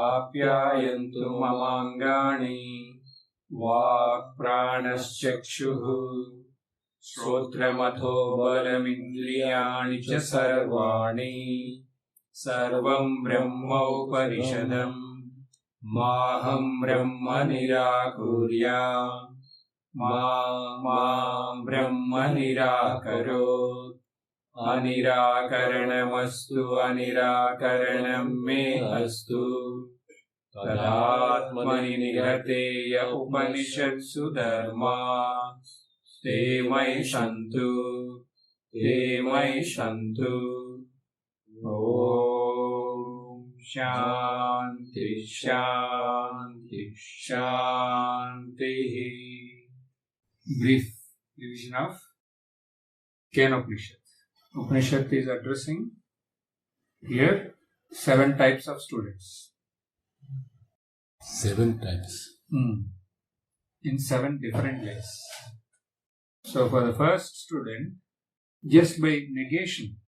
आप्यायन्तु ममाङ्गानि वाक्प्राणश्चक्षुः श्रोत्रमथो बलमिन्द्रियाणि च सर्वाणि सर्वं ब्रह्मोपनिषदम् माहं ब्रह्म निराकुर्यात् मां ब्रह्म निराकरोत् अनिराकरणमस्तु अनिराकरणं मे अस्तु तदात्मनि निहतेय उपनिषत्सु धर्मा ते मयि सन्तु ॐ शान्ति शान्ति शान्तिः. Brief revision of Upanishad. Upanishad is addressing here 7 types of students. 7 types. In 7 different ways. So for the first student, just by negation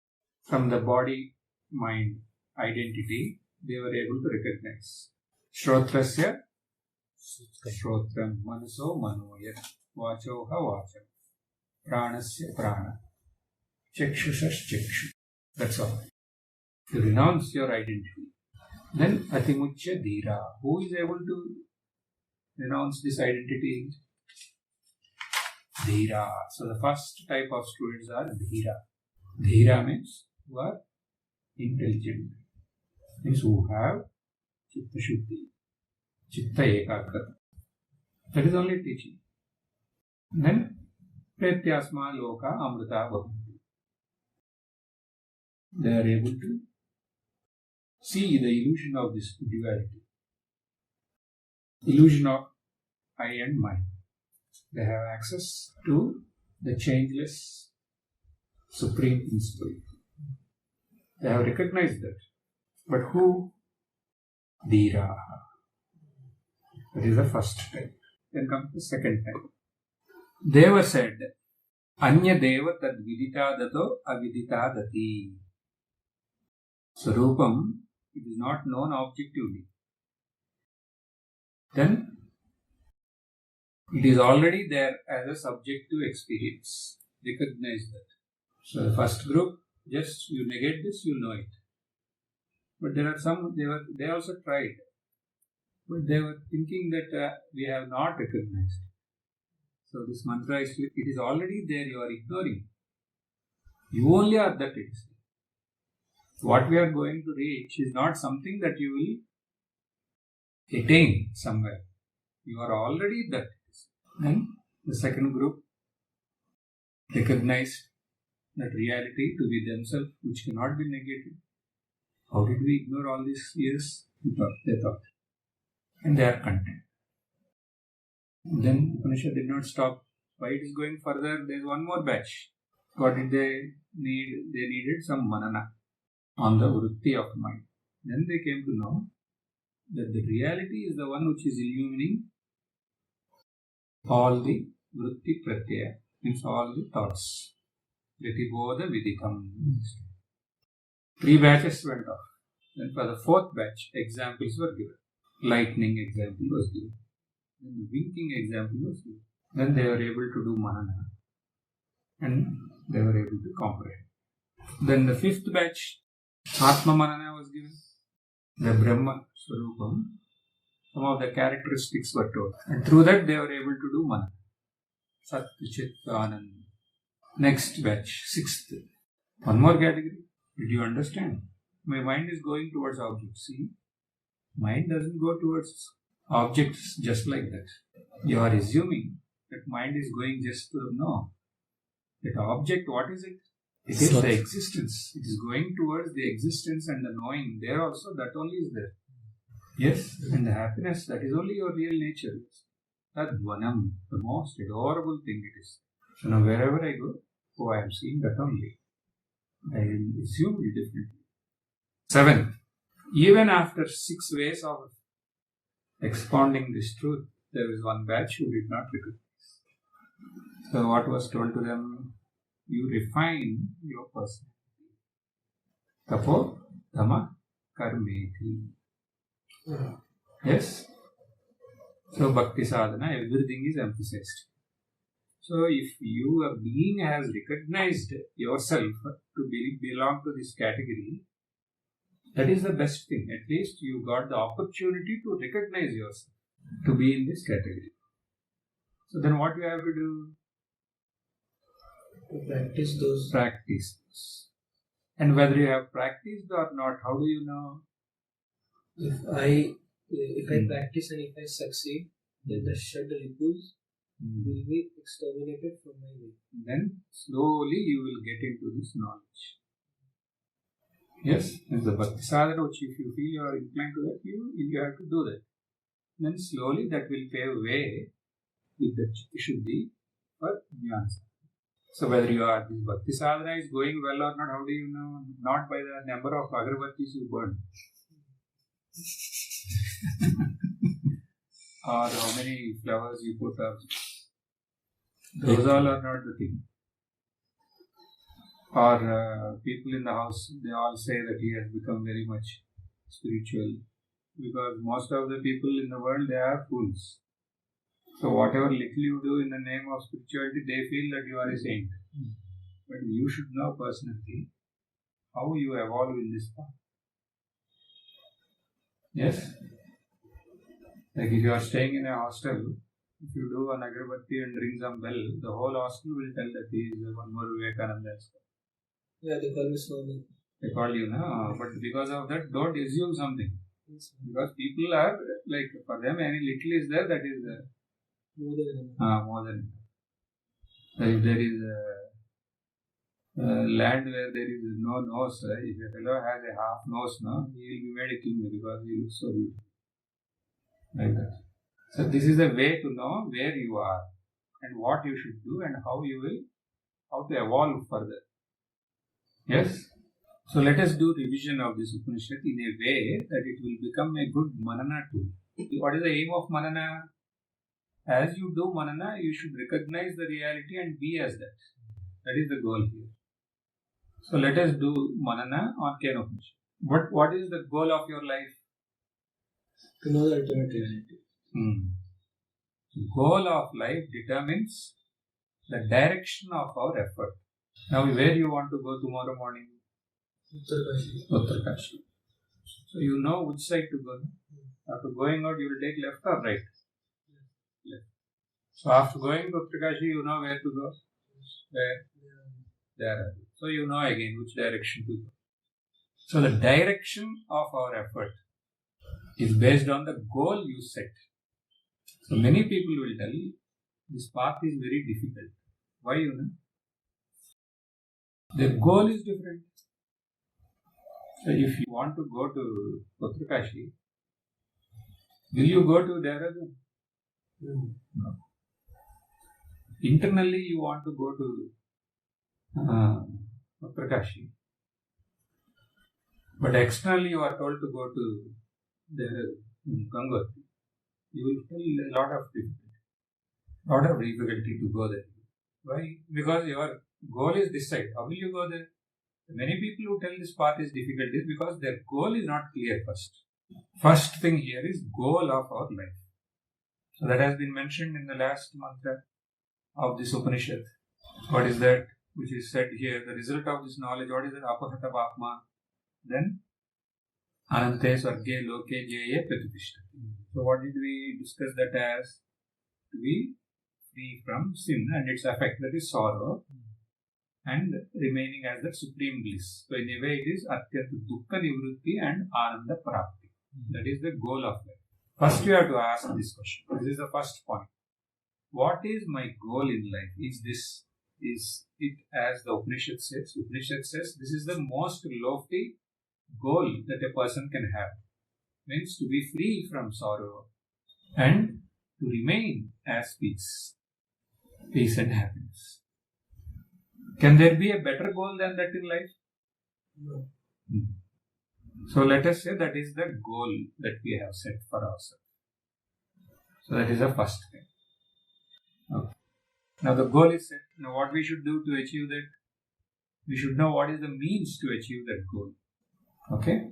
from the body, mind, identity, they were able to recognize. Shrotrasya, Shrotram, Manaso, Manoya, Vachoha, Vacham, Pranasya, Prana, Chakshushash, Chakshu. That's all. To renounce your identity. Then Atimuchya Dhira. Who is able to renounce this identity? Dhira. So the first type of students are Dhira. Dhira means who are intelligent. Means who have Chitta Shuddhi, Chitta Ekagrata. That is only teaching. Then Pretyasma Loka Amrita Bhavanti. They are able to see the illusion of this duality. Illusion of I and mine. They have access to the changeless Supreme Principle. They have recognized that. But who? Dhira. That is the first type. Then comes the second type. Deva said, Anya Deva tad vidita dato avidita dati. Sarupam, it is not known objectively. Then it is already there as a subjective experience. Recognize that. So the first group, just you negate this, you know it. But there are some, they also tried. But they were thinking that we have not recognized. So this mantra is, it is already there, you are ignoring. You only are that it is. What we are going to reach is not something that you will attain somewhere. You are already that. And the second group recognized that reality to be themselves, which cannot be negated. How did we ignore all these years? They thought. And they are content. Then Upanishad did not stop. Why it is going further? There is one more batch. What did they need? They needed some manana on the vritti of mind. Then they came to know that the reality is the one which is illumining all the vritti pratyaya, means all the thoughts. Pratibodha vidikam. 3 batches went off. Then for the 4th batch, examples were given. Lightning example was given. Then the winking example was given. Then they were able to do manana. And they were able to comprehend. Then the 5th batch, Atma Manana was given. The Brahma Swarupam. Some of the characteristics were told. And through that they were able to do manana. Sat Chit Anand. Next batch, 6th. One more category. Did you understand? My mind is going towards objects. See? Mind doesn't go towards objects just like that. You are assuming that mind is going just to know. That object, what is it? It is the existence. It is going towards the existence and the knowing. There also, that only is there. Yes, and the happiness, that is only your real nature. That dvanam, the most adorable thing it is. So now wherever I go, I am seeing that only. I assume it differently. 7. Even after 6 ways of expounding this truth, there is one batch who did not recognize. So what was told to them? You refine your personality. Tapo Dhamma Karmeti. Yes? So Bhakti Sadhana, everything is emphasized. So if your being has recognized yourself to belong to this category, that is the best thing. At least you got the opportunity to recognize yourself to be in this category. So then what you have to do? To practice those. Practice. And whether you have practiced or not, how do you know? If I practice and if I succeed, then the Shad Ripus will be exterminated from my way. Then slowly you will get into this knowledge. Yes, it's the Bhakti Sadhana which if you feel you are inclined to that, you have to do that. Then slowly that will pave way with the Shuddhi for Jnana. So whether this Bhakti Sadhana is going well or not, how do you know? Not by the number of agarbattis you burn. Or how many flowers you put up. Those all are not the thing. Or people in the house, they all say that he has become very much spiritual. Because most of the people in the world, they are fools. So whatever little you do in the name of spirituality, they feel that you are a saint. But you should know personally how you evolve in this path. Yes? Like if you are staying in a hostel, if you do an agarbatti and ring some bell, the whole hostel will tell that he is one more Vivekananda. Yeah, they call me Swami. They call you, no? But because of that, don't assume something. Because people are like, for them, any little is there, that is more than enough. More than enough. So if there is a land where there is no nose, if a fellow has a half nose, no, he will be made a king because he looks so beautiful. Like that. So this is a way to know where you are and what you should do and how to evolve further. Yes? So let us do revision of this Upanishad in a way that it will become a good manana tool. What is the aim of manana? As you do manana, you should recognize the reality and be as that. That is the goal here. So let us do manana on Kena Upanishad. But what is the goal of your life? To know the ultimate reality. The goal of life determines the direction of our effort. Now, where you want to go tomorrow morning? Uttarkashi. So you know which side to go. After going out, you will take left or right? Left. So after going to Uttarkashi, you know where to go? Where? There. So you know again which direction to go. So the direction of our effort is based on the goal you set. So many people will tell this path is very difficult. Why you know? Their goal is different. So if you want to go to Uttarkashi, will you go to Dehradun? No. Internally you want to go to Uttarkashi, but externally you are told to go to Dehradun, Gangotri. You will feel a lot of difficulty to go there. Why? Because your goal is this side. How will you go there? Many people who tell this path is difficult is because their goal is not clear first. First thing here is goal of our life. So that has been mentioned in the last mantra of this Upanishad. What is that which is said here? The result of this knowledge, what is that? Apahata Bhakma. Then Anante Swarge Loke Jeye Pratitishthati. So what did we discuss that as? To be free from sin and its effect, that is sorrow, and remaining as the supreme bliss. So in a way it is Atyat Dukkha Nivrutti and Ananda Prapti. That is the goal of life. First you have to ask this question. This is the first point. What is my goal in life? Is it as the Upanishad says? Upanishad says this is the most lofty goal that a person can have. Means to be free from sorrow and to remain as peace and happiness. Can there be a better goal than that in life? No. So let us say that is the goal that we have set for ourselves. So that is the first thing. Okay. Now the goal is set. Now what we should do to achieve that? We should know what is the means to achieve that goal. Okay?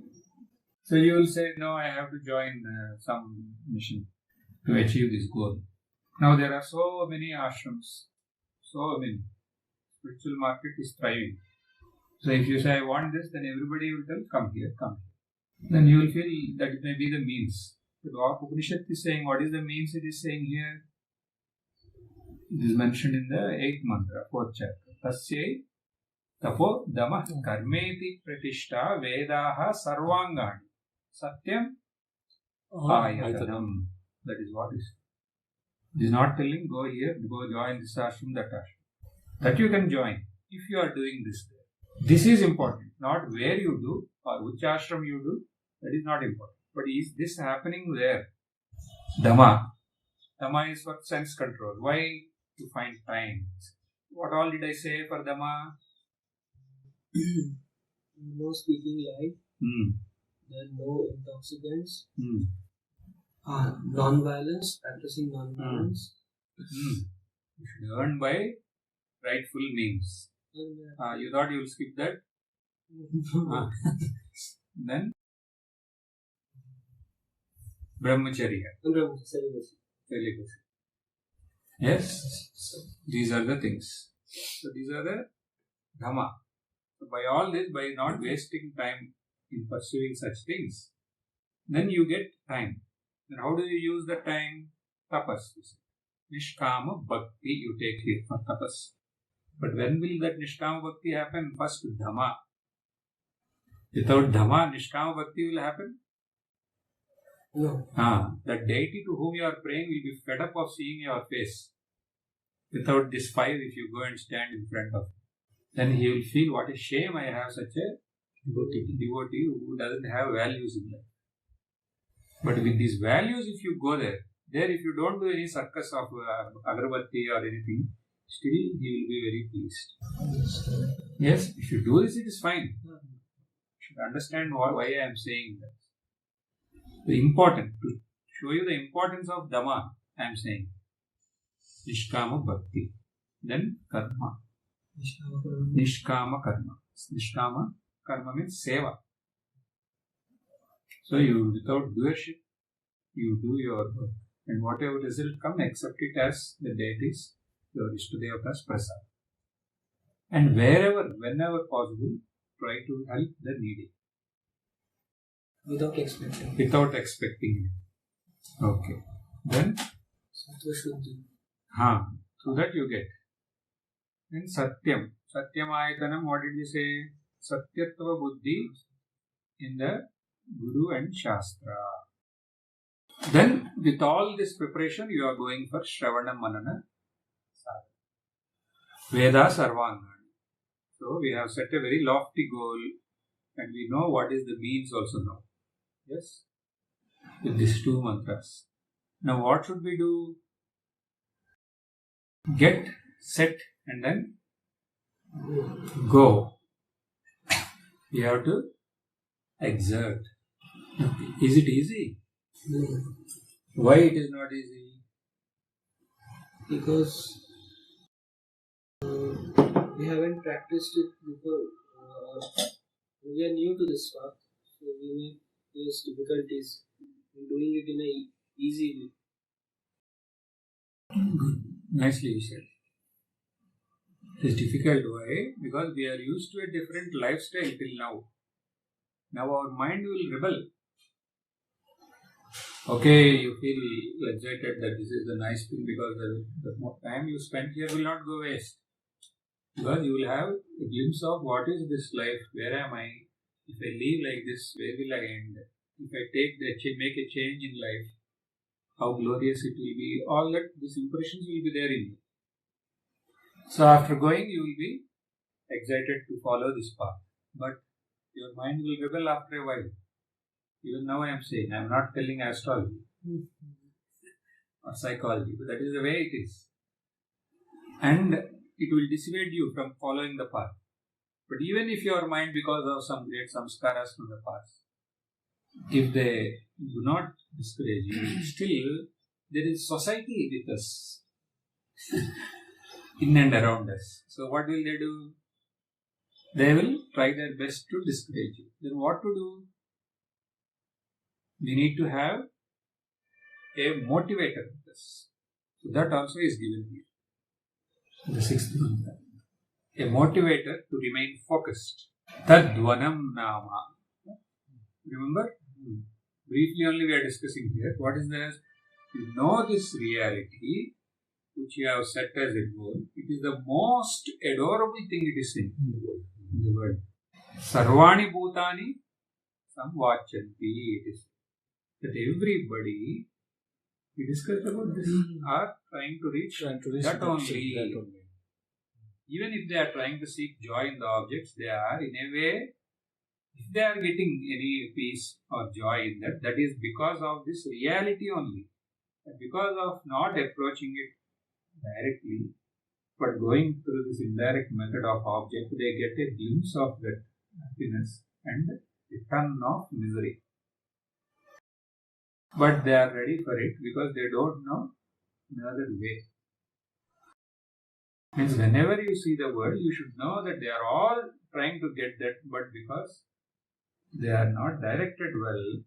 So you will say, no, I have to join some mission to achieve this goal. Now there are so many ashrams, so many. Spiritual market is thriving. So if you say, I want this, then everybody will tell, come here, come here. Then you will feel that it may be the means. But what Upanishad is saying, what is the means it is saying here? It is mentioned in the 8th mantra, 4th chapter. Tasya tapo dama karmeti pratishta vedaha sarvangani satyam ayatanam. That is what is. It is not telling go here, go join this ashram, that ashram. That you can join if you are doing this there. This is important, not where you do or which ashram you do. That is not important. But is this happening there? Dhamma. Dhamma is for sense control. Why? To find time. What all did I say for Dhamma? No speaking lie. Then no intoxicants. Non-violence, practicing non-violence. You should earn by rightful means. You thought you will skip that? Then Brahmacharya. Celibacy. Yes, these are the things. So these are the Dhamma. So by all this, by not wasting time in pursuing such things, then you get time. Then how do you use the time? Tapas. Nishkama Bhakti you take here for tapas. But when will that Nishkama Bhakti happen? First Dhamma. Without Dhamma, Nishkama Bhakti will happen? No. The deity to whom you are praying will be fed up of seeing your face. Without this fire, if you go and stand in front of him, then he will feel what a shame I have such a devotee who doesn't have values in life. But with these values, if you go there if you don't do any circus of agarbatti or anything, still he will be very pleased. Yes, if you do this, it is fine. You should understand why I am saying that. The important, to show you the importance of Dhamma, I am saying. Nishkama Bhakti. Then Karma. Nishkama Karma. Nishkama Karma means Seva. So you, without doership, you do your work. And whatever result comes, accept it as the deities, your Ishtadevata's prasad. And whenever possible, try to help the needy. Without expecting. Without expecting it. Okay. Then? Through that you get. Then Satyam. Satyam Ayatanam, what did we say? Satyatva Buddhi in the Guru and Shastra. Then, with all this preparation, you are going for Shravana Manana Sadhana. Veda Sarvangani. So, we have set a very lofty goal and we know what is the means also now. Yes? With these two mantras. Now, what should we do? Get, set, and then go. We have to exert. Is it easy? No. Why it is not easy? Because we haven't practiced it before. We are new to this path, so we may face difficulties in doing it in an easy way. Good. Nicely you said. It is difficult. Why? Because we are used to a different lifestyle till now. Now our mind will rebel. Okay, you feel excited that this is the nice thing because the more time you spend here will not go waste. Because you will have a glimpse of what is this life, where am I? If I live like this, where will I end? If I make a change in life, how glorious it will be. All that, these impressions will be there in you. So after going, you will be excited to follow this path. But your mind will rebel after a while. Even now I am saying, I am not telling astrology or psychology, but that is the way it is. And it will dissuade you from following the path. But even if your mind, because of some great samskaras from the past, if they do not discourage you, still there is society with us, in and around us. So what will they do? they will try their best to discourage you. Then what to do? We need to have a motivator with us. So that also is given here. The sixth mantra. A motivator to remain focused. Tadvanam nama. Remember? Briefly only we are discussing here. What is this? You know this reality which you have set as a goal. It is the most adorable thing it is in the world. Sarvani bhutani samvachanti. It is that everybody, we discussed about this, are trying to reach that only. Even if they are trying to seek joy in the objects, they are in a way, if they are getting any peace or joy in that, that is because of this reality only. And because of not approaching it directly, but going through this indirect method of object, they get a glimpse of that happiness and a ton of misery. But they are ready for it because they don't know another way. Means whenever you see the world, you should know that they are all trying to get that, but because they are not directed well,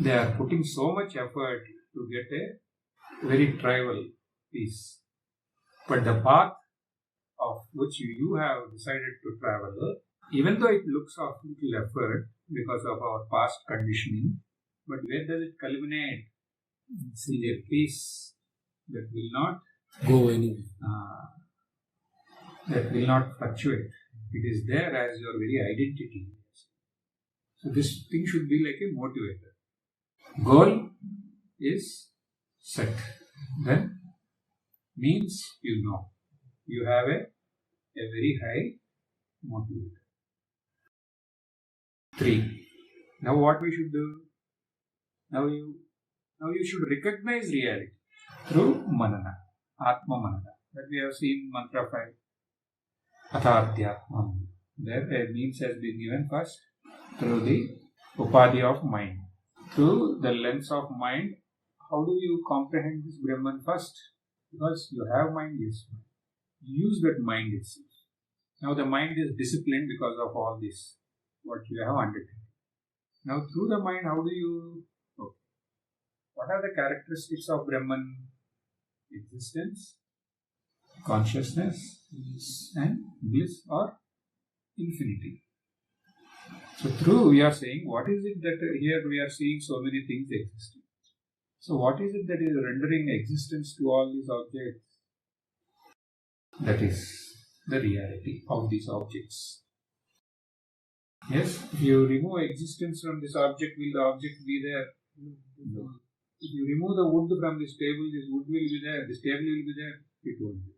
they are putting so much effort to get a very trivial peace. But the path of which you have decided to travel, even though it looks of little effort because of our past conditioning, but where does it culminate? See a peace that will not go anywhere. That will not fluctuate. It is there as your very identity. So this thing should be like a motivator. Goal is set. Then means you know. You have a very high motivator. 3. Now what we should do? Now you should recognize reality through manana, atma manana. That we have seen mantra 5. Athatyatma. There a means has been given first through the upadhi of mind. Through the lens of mind, how do you comprehend this Brahman first? Because you have mind, yes. You use that mind itself. Now the mind is disciplined because of all this, what you have undertaken. Now through the mind, how do you... Okay. What are the characteristics of Brahman? Existence, consciousness, and bliss or infinity. So through we are saying, what is it that here we are seeing so many things existing. So what is it that is rendering existence to all these objects? That is the reality of these objects. Yes, if you remove existence from this object, will the object be there? No. If you remove the wood from this table, this wood will be there, this table will be there, it won't be.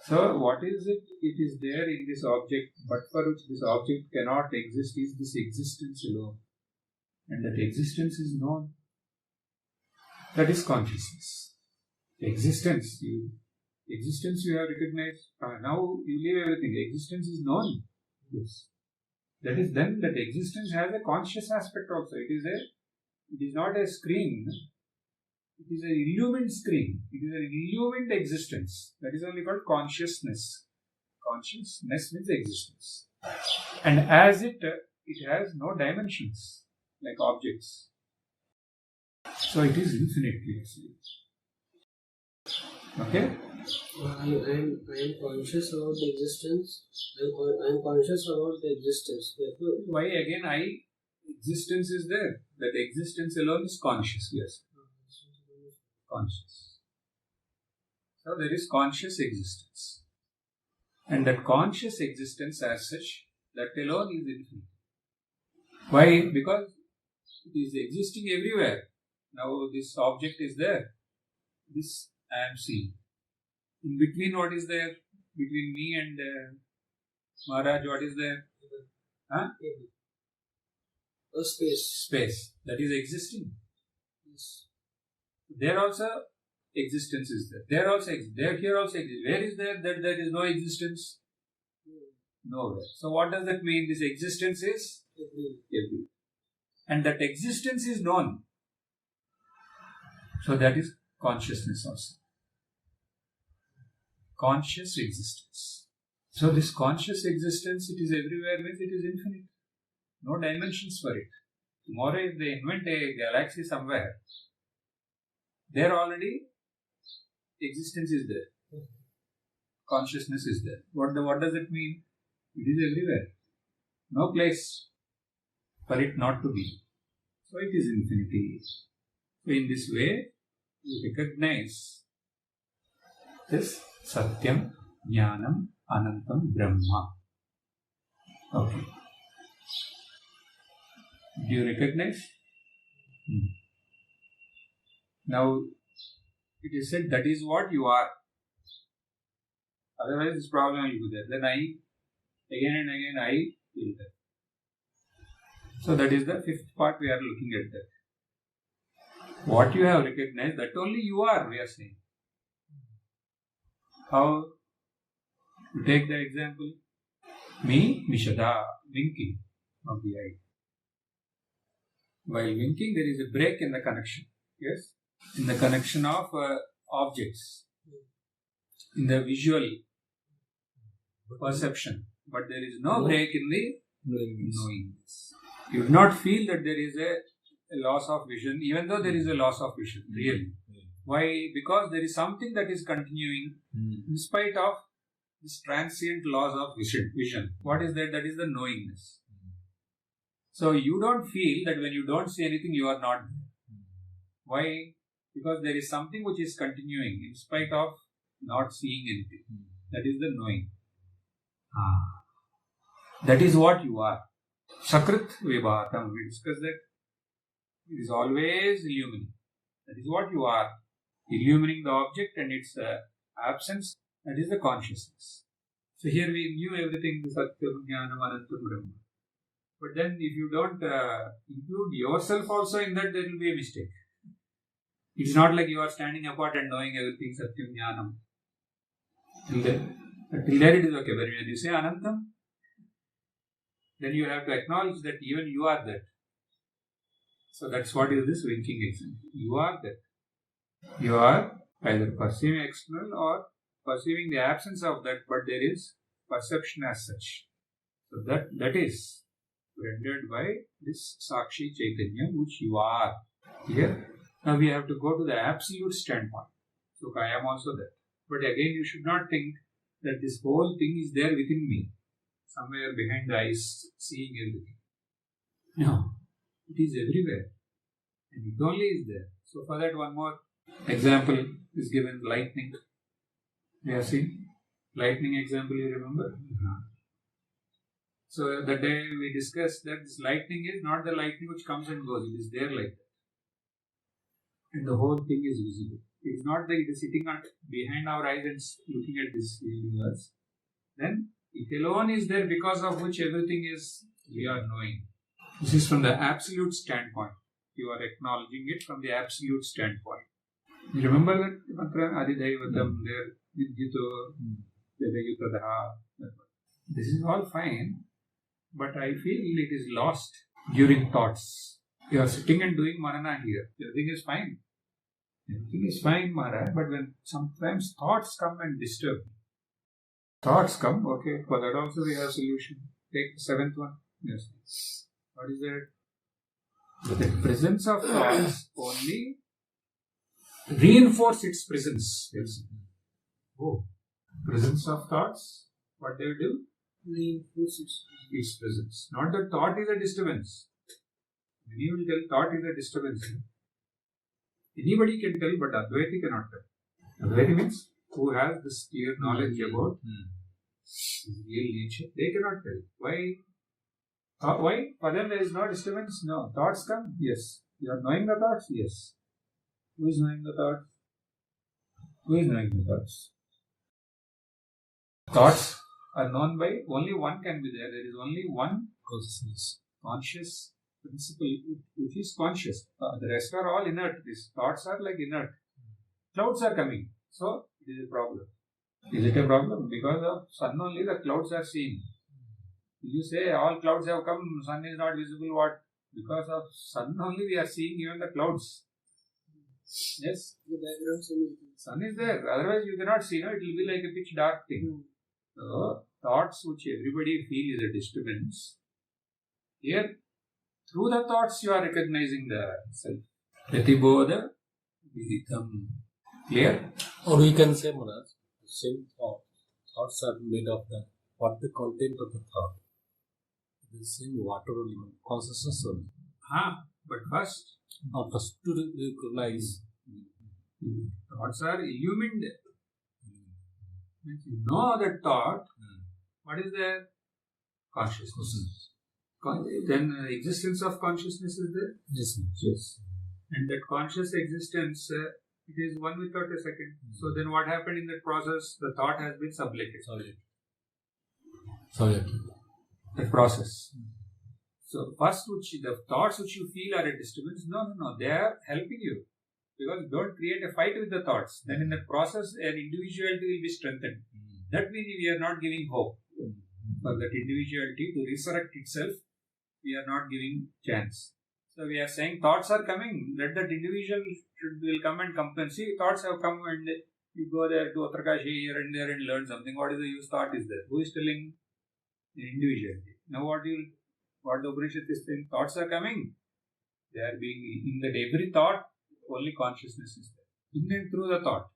So what is it? It is there in this object, but for which this object cannot exist is this existence alone. And that existence is known. That is consciousness. Existence you have recognized. Now you leave everything. Existence is known. Yes. That is then that existence has a conscious aspect also. It is not a screen. It is an illumined screen. It is an illumined existence. That is only called consciousness. Consciousness means existence. And as it has no dimensions like objects. So it is infinitely actually. Okay? I am conscious about the existence. I am conscious about the existence. Therefore, why again existence is there? That existence alone is conscious. Yes. Conscious. So there is conscious existence. And that conscious existence as such, that alone is infinite. Why? Because it is existing everywhere. Now this object is there. This I am seeing. In between what is there? Between me and Maharaj, what is there? Huh? a space. Space. That is existing. Yes. There also existence is there. There also exists. There here also exists. Where is there that there is no existence? Nowhere. So what does that mean? This existence is everywhere. And that existence is known. So that is consciousness also. Conscious existence. So this conscious existence, it is everywhere, means it is infinite. No dimensions for it. Tomorrow if they invent a galaxy somewhere, there already existence is there. Consciousness is there. What does it mean? It is everywhere. No place for it not to be. So it is infinity. So in this way, you recognize this Satyam, Jnanam, Anantam, Brahma. Okay. Do you recognize? Now, it is said that is what you are. Otherwise, this problem will be there. Then again and again, I will there. So that is the fifth part we are looking at that. What you have recognized, that only you are, we are saying. How? You take the example. Me, Mishada, winking of the eye. While winking, there is a break in the connection. Yes? In the connection of objects. In the visual perception. But there is no break in the knowingness. You do not feel that there is a loss of vision, even though there is a loss of vision, really. Why? Because there is something that is continuing in spite of this transient loss of vision. What is that? That is the knowingness. So you don't feel that when you don't see anything, you are not there. Why? Because there is something which is continuing in spite of not seeing anything. That is the knowing. That is what you are. Sakrit Vibhatam. We discussed that. It is always illumining. That is what you are. Illumining the object and its absence. That is the consciousness. So here we knew everything. Satyam, Jnanam, Anantam, Brahma. But then if you don't include yourself also in that, there will be a mistake. It's not like you are standing apart and knowing everything, Satyam, Jnanam. Till there it is okay. But when you say Anantam, then you have to acknowledge that even you are that. So that's what is this winking example. You are that. You are either perceiving external or perceiving the absence of that, but there is perception as such. So that is rendered by this Sakshi Chaitanya, which you are. Here, now we have to go to the absolute standpoint. So I am also that. But again, you should not think that this whole thing is there within me, somewhere behind the eyes, seeing everything. No, it is everywhere. And it only is there. So for that, one more example is given, lightning. We have seen lightning example, you remember? So the day we discussed that this lightning is not the lightning which comes and goes. It is there like that. And the whole thing is visible. It is not that it is sitting behind our eyes and looking at this universe. Then it alone is there because of which everything is we are knowing. This is from the absolute standpoint. You are acknowledging it from the absolute standpoint. You remember that mantra Adidaivatam there, Vidyuto, Vedayutadaha. This is all fine, but I feel it is lost during thoughts. You are sitting and doing manana here. Everything is fine. Everything is fine, Maharaj, but when sometimes thoughts come and disturb me. Thoughts come, okay, for that also we have a solution. Take the seventh one. Yes. What is that? The presence of thoughts only reinforce its presence. Yes. Oh, presence of thoughts, what they do? Reinforce Its presence. Not that thought is a disturbance. Many will tell thought is a disturbance. Anybody can tell, but Advaiti cannot tell. Advaiti means who has this clear knowledge about his real nature. They cannot tell. Why? Why? For them there is no disturbance. No. Thoughts come? Yes. You are knowing the thoughts? Yes. Who is knowing the thoughts? Who is knowing the thoughts? Thoughts are known by only one can be there. There is only one consciousness. Conscious principle which is conscious. The rest are all inert. These thoughts are like inert. Clouds are coming. So it is a problem. Is it a problem? Because of sun only the clouds are seen. If you say all clouds have come, sun is not visible, what? Because of sun only we are seeing even the clouds. Yes? The background sun is there. Otherwise you cannot see. No? It will be like a pitch dark thing. So thoughts which everybody feel is a disturbance, here, through the thoughts you are recognizing the self. Pratibodha viditam. Clear? Or we can say, Maharaj, the same thoughts are made of what the content of the thought. The same water element, consciousness only. But first, to recognize. Thoughts are illumined. Means you know that thought. What is there? Consciousness. Then existence of consciousness is there? Yes. And that conscious existence, it is one without a second. So then what happened in that process? The thought has been sublated. The process. So first, the thoughts which you feel are a disturbance, no, they are helping you. Because don't create a fight with the thoughts. Then in that process, an individuality will be strengthened. That means we are not giving hope for that individuality to resurrect itself. We are not giving chance. So we are saying thoughts are coming. Let that individual will come and complain. See, thoughts have come and you go there to Uttarakanshi here and there and learn something. What is the use? Thought is there. Who is telling? The individuality. Now what the Upanishad is saying? Thoughts are coming. They are being in that every thought. Only consciousness is there. In and through the thought.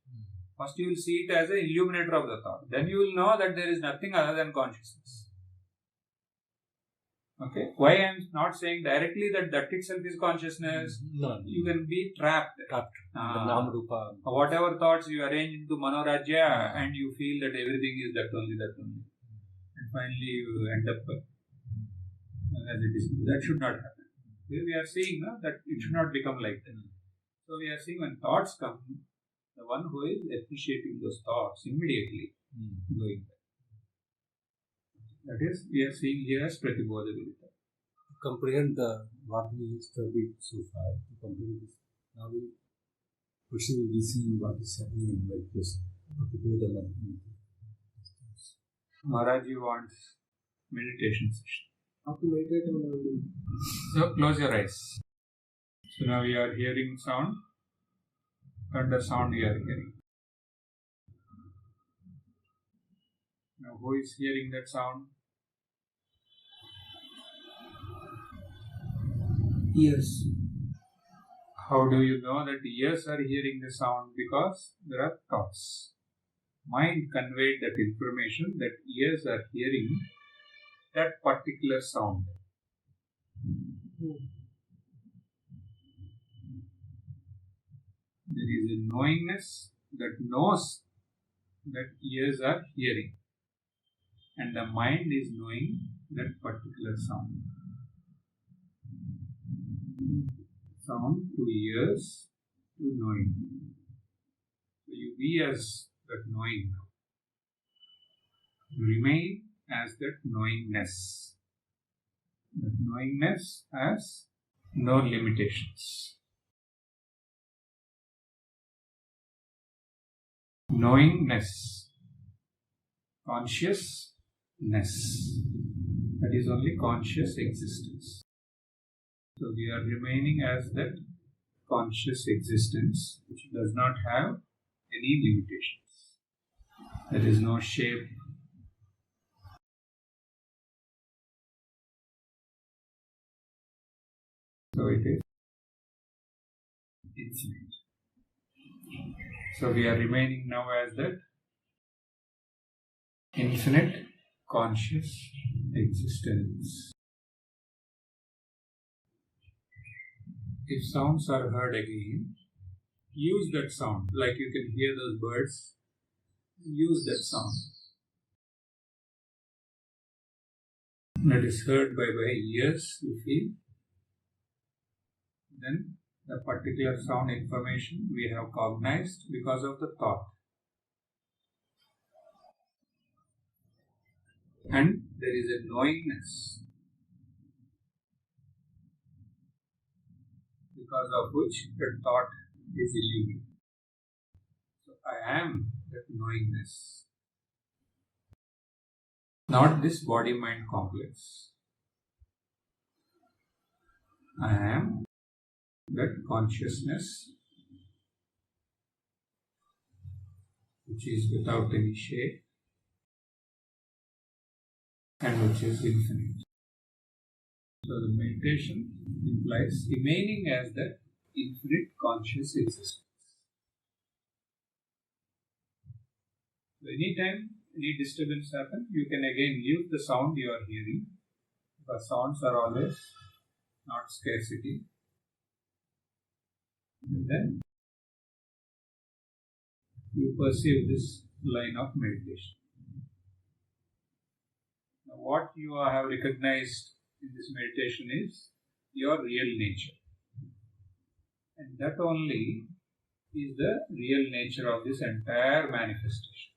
First you will see it as an illuminator of the thought. Then you will know that there is nothing other than consciousness. Okay? Why I am not saying directly that itself is consciousness? No. You can be trapped. The Nam Rupa. Whatever thoughts you arrange into Manorajya and you feel that everything is that only. And finally you end up as it is. That should not happen. We are seeing that it should not become like that. So we are seeing when thoughts come, the one who is appreciating those thoughts immediately going back. That is, we are seeing here as Pratibodha Vidita. To comprehend what we studied so far, to comprehend this, now we proceed to see what is happening in meditation. Maharaji wants meditation session. How to meditate on So close your eyes. So now we are hearing sound. Thunder sound we are hearing. Now who is hearing that sound? ears. How do you know that ears are hearing the sound? Because there are thoughts. Mind conveyed that information that ears are hearing that particular sound. There is a knowingness that knows that ears are hearing, and the mind is knowing that particular sound. Sound to ears to knowing. So you be as that knowing now. Remain as that knowingness. That knowingness has no limitations. Knowingness, consciousness, that is only conscious existence. So we are remaining as that conscious existence which does not have any limitations. There is no shape. So it is infinite. So we are remaining now as that infinite conscious existence. If sounds are heard again, use that sound. Like you can hear those birds, use that sound. That is heard by ears, you feel. Then the particular sound information we have cognized because of the thought. And there is a knowingness because of which the thought is illuminated. So I am that knowingness. Not this body-mind complex. I am that consciousness which is without any shape, and which is infinite. So the meditation implies remaining as the infinite conscious existence. So anytime any disturbance happens, you can again mute the sound you are hearing, because sounds are always not scarcity. And then you perceive this line of meditation. Now, what you have recognized in this meditation is your real nature. And that only is the real nature of this entire manifestation,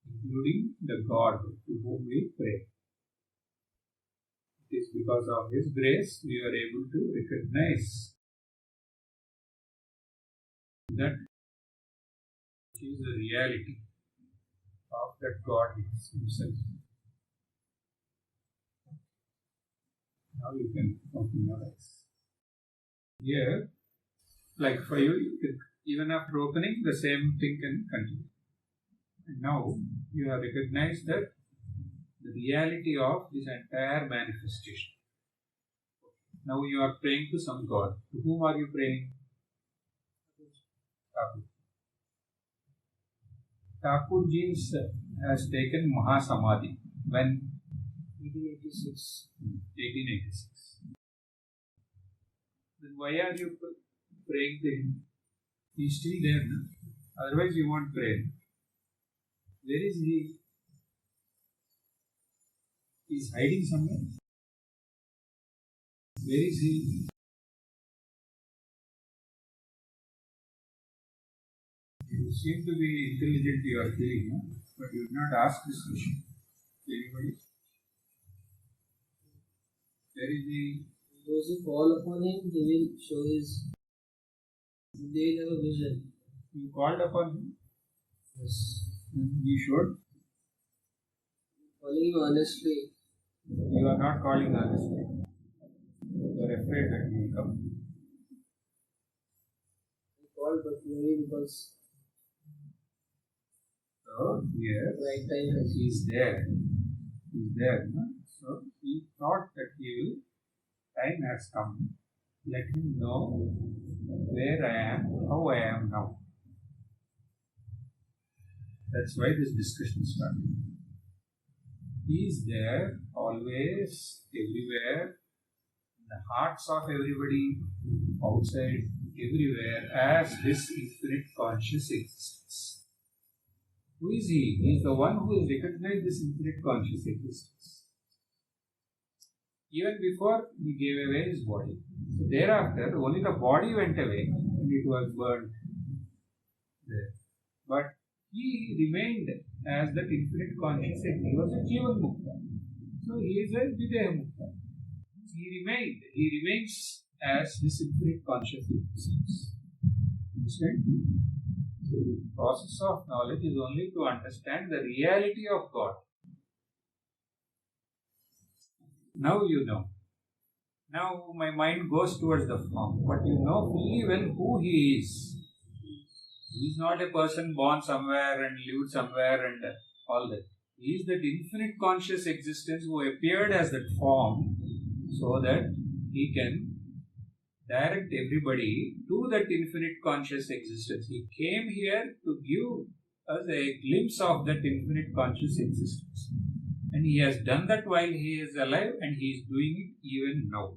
including the God to whom we pray. It is because of His grace we are able to recognize that which is the reality of that God Himself. Now you can open your eyes. Here, like for you, even after opening, the same thing can continue. And now you have recognized that the reality of this entire manifestation. Now you are praying to some God. To whom are you praying? Thakur. Thakurji has taken Mahasamadhi when? 1886. 1886. Then why are you praying to him? He is still there now. Otherwise you won't pray. Where is he? He is hiding somewhere. Where is he? You seem to be intelligent, you are feeling, no? But you did not ask this question. Anybody? Where is he? Those who call upon him, he will show his. They will have a vision. You called upon him? Yes. He showed? Calling him honestly. You are not calling honestly. You are afraid that he will come. I called, but maybe because So here right time has he is there. He is there. No? So he thought that he will. Time has come. Let him know where I am, how I am now. That's why this discussion started. He is there, always, everywhere, in the hearts of everybody, outside, everywhere, as this infinite conscious existence. Who is he? He is the one who has recognized this infinite conscious existence. Even before he gave away his body. So thereafter, only the body went away and it was burned there. But he remained as that infinite consciousness. He was a Jivan Mukta. So he is a Videha Mukta. He remains as this infinite conscious existence. Understand? So the process of knowledge is only to understand the reality of God. Now you know. Now my mind goes towards the form, but you know fully well who he is. He is not a person born somewhere and lived somewhere and all that. He is that infinite conscious existence who appeared as that form so that he can direct everybody to that infinite conscious existence. He came here to give us a glimpse of that infinite conscious existence. And he has done that while he is alive and he is doing it even now.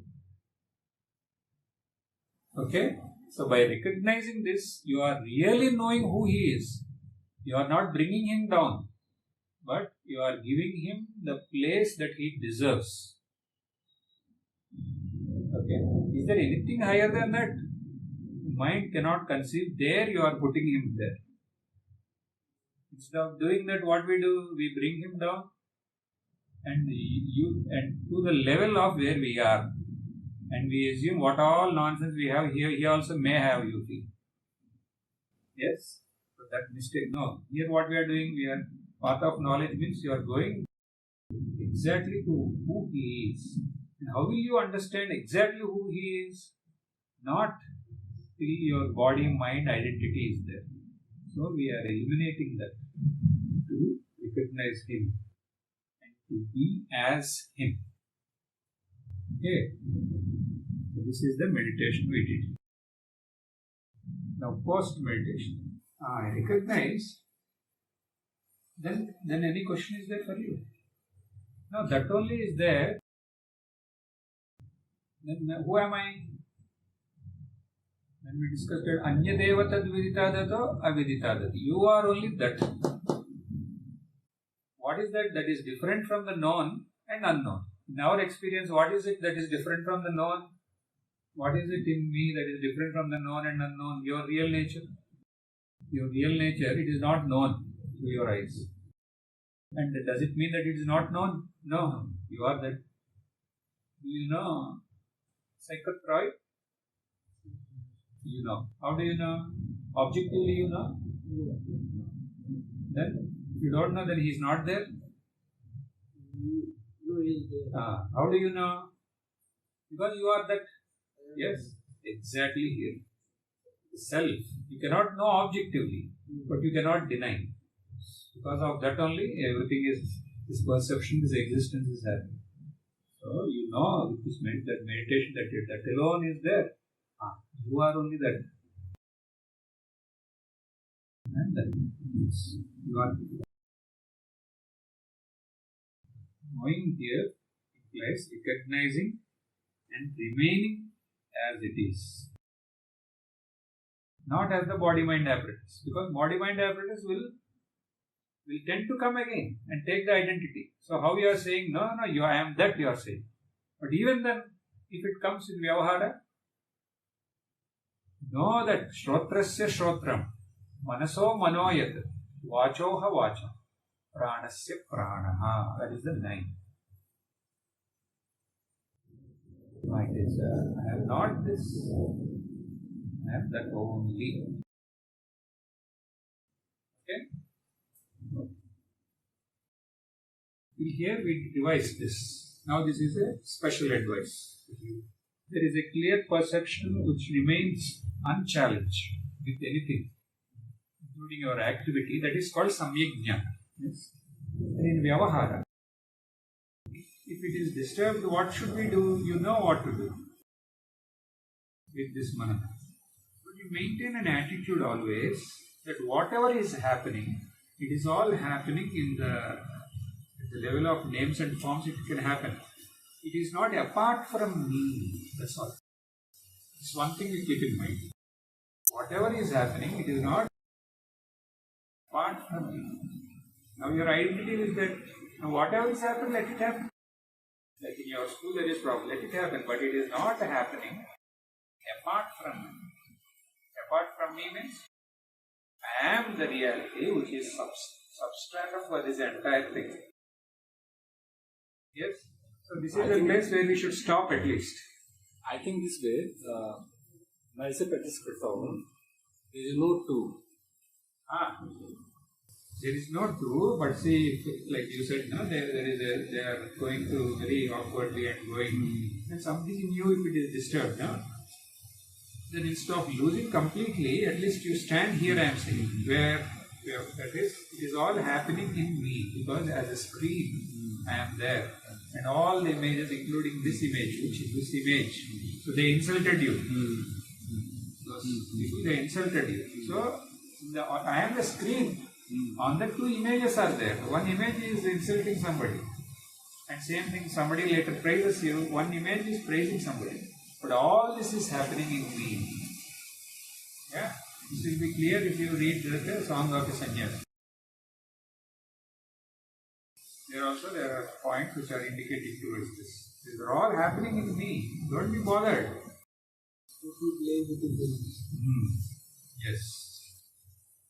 Okay? So by recognizing this, you are really knowing who he is. You are not bringing him down, but you are giving him the place that he deserves. Okay? Is there anything higher than that? The mind cannot conceive. There you are putting him there. Instead of doing that, what we do? We bring him down and to the level of where we are. And we assume what all nonsense we have here, he also may have, you feel. Yes? So that mistake. No. Here what we are doing, we are path of knowledge means you are going exactly to who he is. And how will you understand exactly who he is? Not till your body, mind, identity is there. So we are eliminating that to recognize him. to be as him. Okay. So this is the meditation we did. Now post meditation, I recognize. Then any question is there for you? Now that only is there. Then who am I? When we discussed that Anyadeva tad viditadato aviditadati. You are only that. What is that? That is different from the known and unknown. In our experience, what is it that is different from the known? What is it in me that is different from the known and unknown? Your real nature. Your real nature, it is not known to your eyes. And does it mean that it is not known? No, you are that. Do you know Psychotroy? You know. How do you know? Objectively you know? Then, if you don't know, then he is not there. No, he is there. How do you know? Because you are that. Yes, exactly here. Self. You cannot know objectively, but you cannot deny. Because of that only, everything is, this perception, this existence is happening. So, you know, with this that meditation, that alone is there. You are only that. And that is, you are knowing here implies recognizing and remaining as it is. Not as the body-mind apparatus. Because body-mind apparatus will tend to come again and take the identity. So how you are saying, no, I am that you are saying. But even then, if it comes in Vyavahara, know that Shrotrasya Shrotram, Manaso Manoyat, Vachoha Vacha, Pranasya Pranaha. That is the 9. It is, I am not this, I am that only. Okay? Here we revise this. Now this is a special advice. There is a clear perception which remains unchallenged with anything, including your activity, that is called Samyak Jnana. Yes? And in Vyavahara, if it is disturbed, what should we do? You know what to do with this manana. But you maintain an attitude always that whatever is happening, it is all happening at the level of names and forms. It can happen. It is not apart from me. That's all. It's one thing you keep in mind. Whatever is happening, it is not apart from me. Now your identity is that whatever is happening, let it happen. Like in your school, there is problem. Let it happen, but it is not happening apart from me. Apart from me means I am the reality which is substratum for this entire thing. Yes? So this is the place where we should stop at least. I think this way, Naisa Patiskrita, there is no two. There is no two, but see, like you said, no, they are going to very awkwardly and going, and something in you, if it is disturbed, no? Then instead of losing completely, at least you stand here, I am saying, where that is, it is all happening in me, because as a screen, I am there. And all the images, including this image, which is this image, so they insulted you. Those people, they insulted you. So, I am the screen. On the 2 images are there. One image is insulting somebody. And same thing, somebody later praises you. One image is praising somebody. But all this is happening in me. Yeah? This will be clear if you read the Song of the Sannyas. There are points which are indicating towards this. These are all happening in me. Don't be bothered. Yes.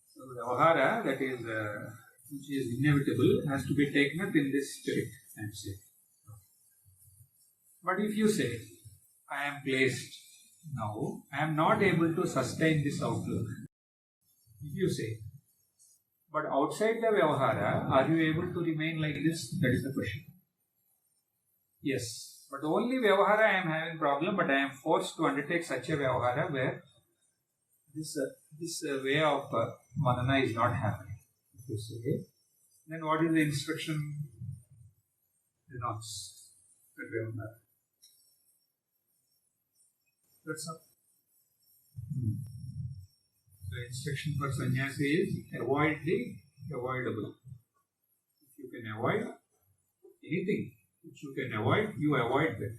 So Vyavahara, that is, which is inevitable, has to be taken up in this spirit, I am saying. But if you say, I am placed now, I am not able to sustain this outlook. If you say, but outside the Vyavahara, are you able to remain like this? That is the question. Yes. But only Vyavahara I am having problem, but I am forced to undertake such a Vyavahara where this way of manana is not happening. If you say, then what is the instruction? renounce that Vyavahara. That's all. The instruction for sannyasi is avoid the avoidable. If you can avoid anything which you can avoid, you avoid that.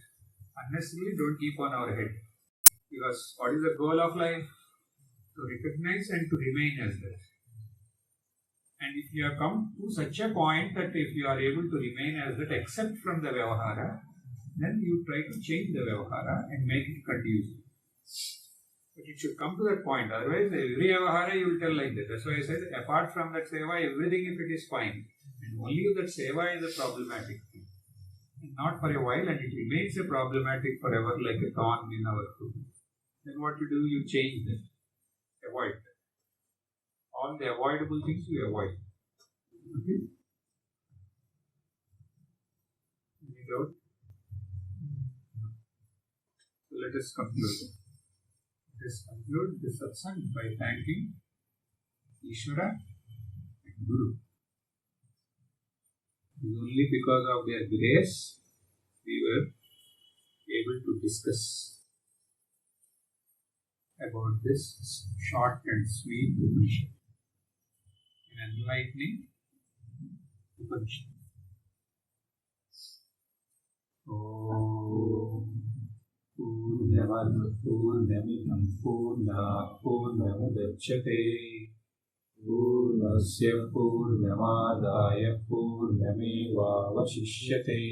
Unnecessarily don't keep on our head. Because what is the goal of life? To recognize and to remain as that. And if you have come to such a point that if you are able to remain as that except from the Vyavahara, then you try to change the Vyavahara and make it conducive. But it should come to that point, otherwise every Vyavahara you will tell like that. That's why I said apart from that seva, everything if it is fine. And only if that seva is a problematic thing. And not for a while and it remains a problematic forever like a thorn in our foot. Then what you do, you change that. Avoid that. All the avoidable things you avoid. Okay? Any doubt? So let us conclude. Let us conclude this satsang by thanking Ishvara and Guru. It is only because of their grace we were able to discuss about this short and sweet Upanishad. An enlightening Upanishad. Om Purnamad Purnamidam Purnat Purnamudachyate Purnasya Purnamadaya Purnamevavashishyate.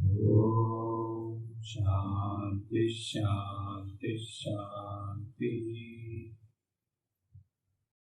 Om Shanti Shanti Shanti.